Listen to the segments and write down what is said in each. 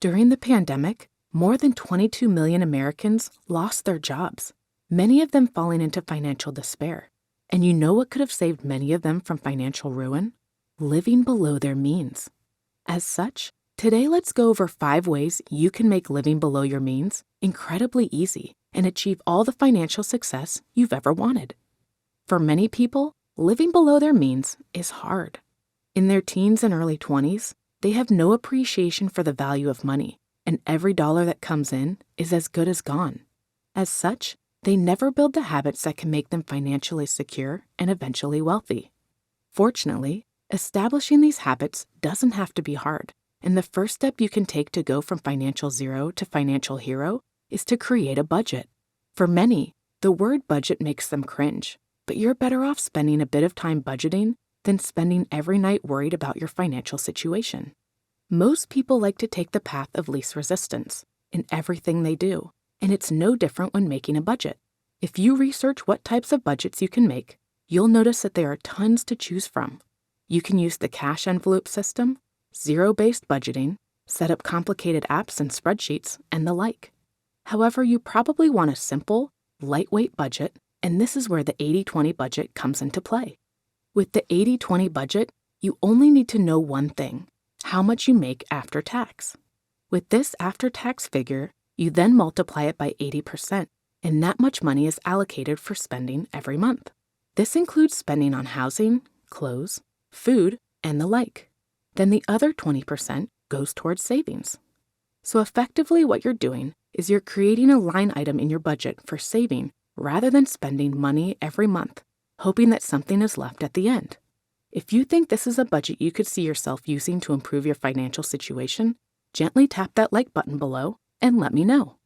During the pandemic, more than 22 million Americans lost their jobs, many of them falling into financial despair. And you know what could have saved many of them from financial ruin? Living below their means. As such, today let's go over 5 ways you can make living below your means incredibly easy and achieve all the financial success you've ever wanted. For many people, living below their means is hard. In their teens and early 20s, they have no appreciation for the value of money, and every dollar that comes in is as good as gone. As such, they never build the habits that can make them financially secure and eventually wealthy. Fortunately, establishing these habits doesn't have to be hard, and the first step you can take to go from financial zero to financial hero is to create a budget. For many, the word budget makes them cringe, but you're better off spending a bit of time budgeting than spending every night worried about your financial situation. Most people like to take the path of least resistance in everything they do, and it's no different when making a budget. If you research what types of budgets you can make, you'll notice that there are tons to choose from. You can use the cash envelope system, zero-based budgeting, set up complicated apps and spreadsheets, and the like. However, you probably want a simple, lightweight budget, and this is where the 80-20 budget comes into play. With the 80-20 budget, you only need to know one thing: how much you make after tax. With this after-tax figure, you then multiply it by 80%, and that much money is allocated for spending every month. This includes spending on housing, clothes, food, and the like. Then the other 20% goes towards savings. So effectively what you're doing is you're creating a line item in your budget for saving rather than spending money every month, hoping that something is left at the end. If you think this is a budget you could see yourself using to improve your financial situation, gently tap that like button below and let me know.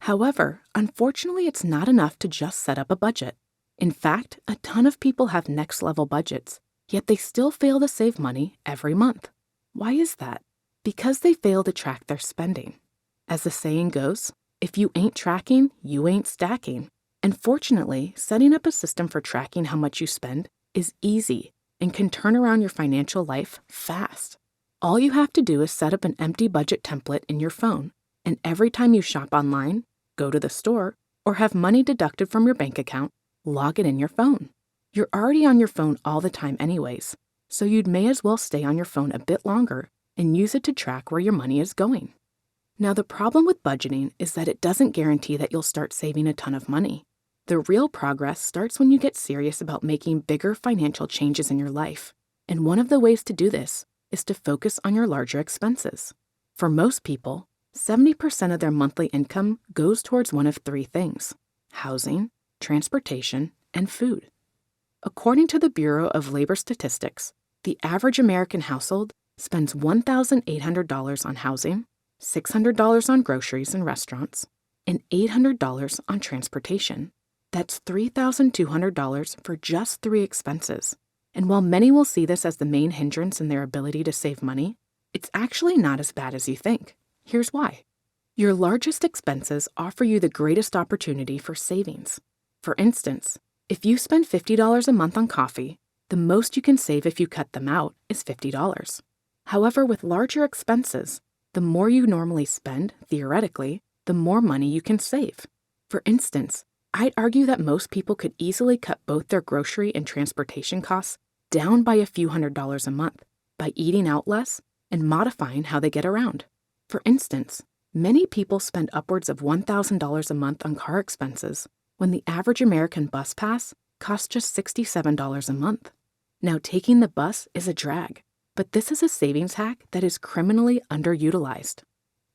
However, unfortunately, it's not enough to just set up a budget. In fact, a ton of people have next-level budgets, yet they still fail to save money every month. Why is that? Because they fail to track their spending. As the saying goes, if you ain't tracking, you ain't stacking. And fortunately, setting up a system for tracking how much you spend is easy and can turn around your financial life fast. All you have to do is set up an empty budget template in your phone, and every time you shop online, go to the store, or have money deducted from your bank account, log it in your phone. You're already on your phone all the time anyways, so you'd may as well stay on your phone a bit longer and use it to track where your money is going. Now, the problem with budgeting is that it doesn't guarantee that you'll start saving a ton of money. The real progress starts when you get serious about making bigger financial changes in your life, and one of the ways to do this is to focus on your larger expenses. For most people, 70% of their monthly income goes towards one of 3 things: housing, transportation, and food. According to the Bureau of Labor Statistics, the average American household spends $1,800 on housing, $600 on groceries and restaurants, and $800 on transportation. That's $3,200 for just 3 expenses. And while many will see this as the main hindrance in their ability to save money, it's actually not as bad as you think. Here's why. Your largest expenses offer you the greatest opportunity for savings. For instance, if you spend $50 a month on coffee, the most you can save if you cut them out is $50. However, with larger expenses, the more you normally spend, theoretically, the more money you can save. For instance, I'd argue that most people could easily cut both their grocery and transportation costs down by a few $100s a month by eating out less and modifying how they get around. For instance, many people spend upwards of $1,000 a month on car expenses when the average American bus pass costs just $67 a month. Now, taking the bus is a drag, but this is a savings hack that is criminally underutilized.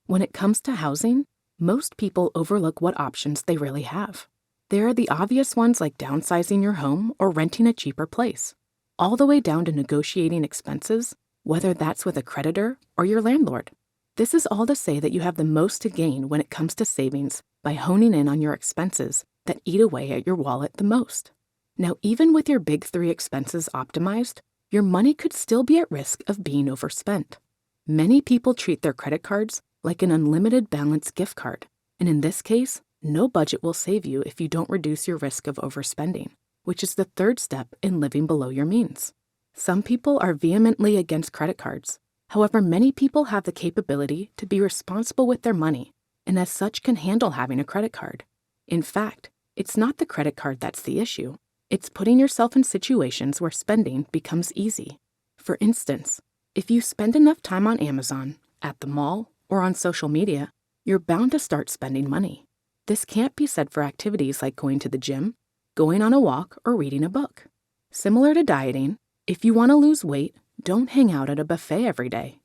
When it comes to housing, most people overlook what options they really have. There are the obvious ones like downsizing your home or renting a cheaper place, all the way down to negotiating expenses, whether that's with a creditor or your landlord. This is all to say that you have the most to gain when it comes to savings by honing in on your expenses that eat away at your wallet the most. Now, even with your big 3 expenses optimized, your money could still be at risk of being overspent. Many people treat their credit cards like an unlimited balance gift card, and in this case, no budget will save you if you don't reduce your risk of overspending, which is the 3rd step in living below your means. Some people are vehemently against credit cards, However, many people have the capability to be responsible with their money and as such can handle having a credit card. In fact, it's not the credit card that's the issue. It's putting yourself in situations where spending becomes easy. For instance, if you spend enough time on Amazon, at the mall, or on social media, you're bound to start spending money. This can't be said for activities like going to the gym, going on a walk, or reading a book. Similar to dieting, if you want to lose weight, don't hang out at a buffet every day.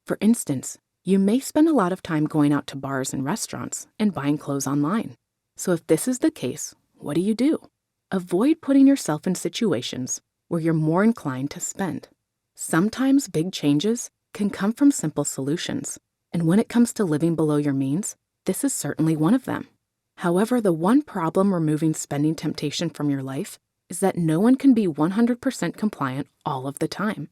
For instance, you may spend a lot of time going out to bars and restaurants and buying clothes online. So if this is the case, what do? Avoid putting yourself in situations where you're more inclined to spend. Sometimes big changes can come from simple solutions, and when it comes to living below your means, this is certainly one of them. However, the one problem removing spending temptation from your life is that no one can be 100% compliant all of the time.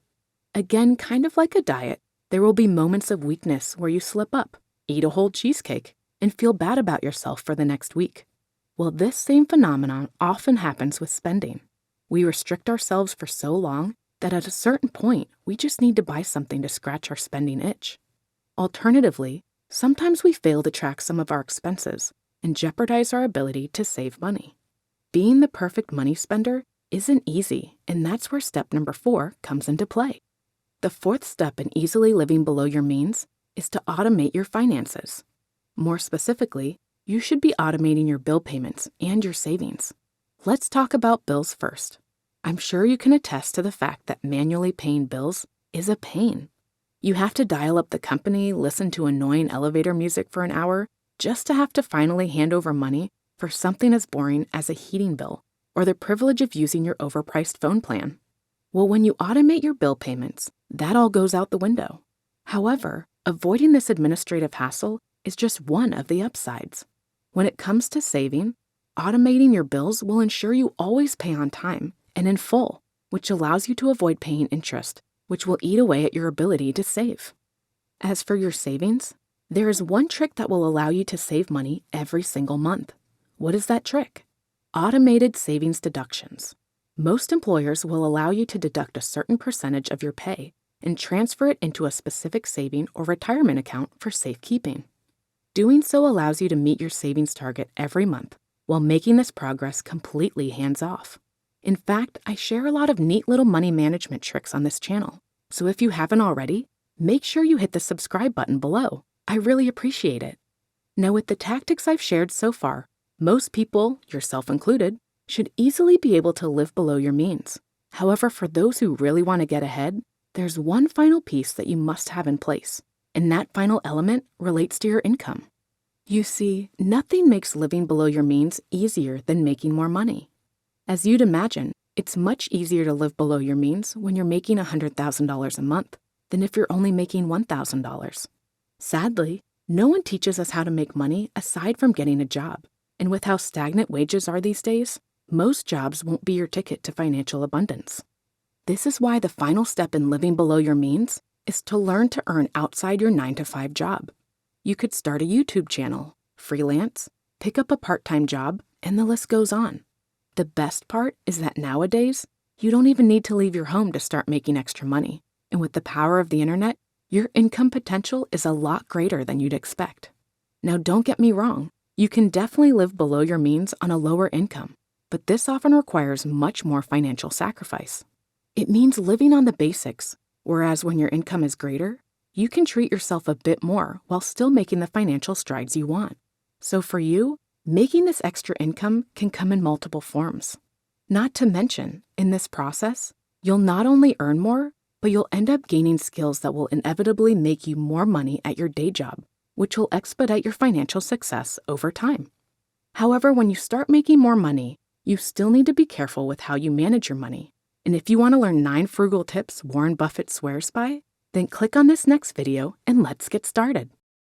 Again, kind of like a diet, there will be moments of weakness where you slip up, eat a whole cheesecake, and feel bad about yourself for the next week. Well, this same phenomenon often happens with spending. We restrict ourselves for so long that at a certain point, we just need to buy something to scratch our spending itch. Alternatively, sometimes we fail to track some of our expenses and jeopardize our ability to save money. Being the perfect money spender isn't easy, and that's where step number 4 comes into play. The fourth step in easily living below your means is to automate your finances. More specifically, you should be automating your bill payments and your savings. Let's talk about bills first. I'm sure you can attest to the fact that manually paying bills is a pain. You have to dial up the company, listen to annoying elevator music for an hour, just to have to finally hand over money for something as boring as a heating bill or the privilege of using your overpriced phone plan. Well, when you automate your bill payments, that all goes out the window. However, avoiding this administrative hassle is just one of the upsides. When it comes to saving, automating your bills will ensure you always pay on time and in full, which allows you to avoid paying interest, which will eat away at your ability to save. As for your savings, there is one trick that will allow you to save money every single month. What is that trick? Automated savings deductions. Most employers will allow you to deduct a certain percentage of your pay and transfer it into a specific saving or retirement account for safekeeping. Doing so allows you to meet your savings target every month while making this progress completely hands-off. In fact, I share a lot of neat little money management tricks on this channel, so if you haven't already, make sure you hit the subscribe button below. I really appreciate it. Now, with the tactics I've shared so far, most people, yourself included, should easily be able to live below your means. However, for those who really want to get ahead, there's one final piece that you must have in place, and that final element relates to your income. You see, nothing makes living below your means easier than making more money. As you'd imagine, it's much easier to live below your means when you're making $100,000 a month than if you're only making $1,000. Sadly, no one teaches us how to make money aside from getting a job, and with how stagnant wages are these days, most jobs won't be your ticket to financial abundance. This is why the final step in living below your means is to learn to earn outside your 9-to-5 job. You could start a YouTube channel, freelance, pick up a part-time job, and the list goes on. The best part is that nowadays, you don't even need to leave your home to start making extra money. And with the power of the internet, your income potential is a lot greater than you'd expect. Now, don't get me wrong, you can definitely live below your means on a lower income, but this often requires much more financial sacrifice. It means living on the basics, whereas when your income is greater, you can treat yourself a bit more while still making the financial strides you want. So for you, making this extra income can come in multiple forms. Not to mention, in this process, you'll not only earn more, but you'll end up gaining skills that will inevitably make you more money at your day job, which will expedite your financial success over time. However, when you start making more money, you still need to be careful with how you manage your money. And if you want to learn 9 frugal tips Warren Buffett swears by, then click on this next video and let's get started.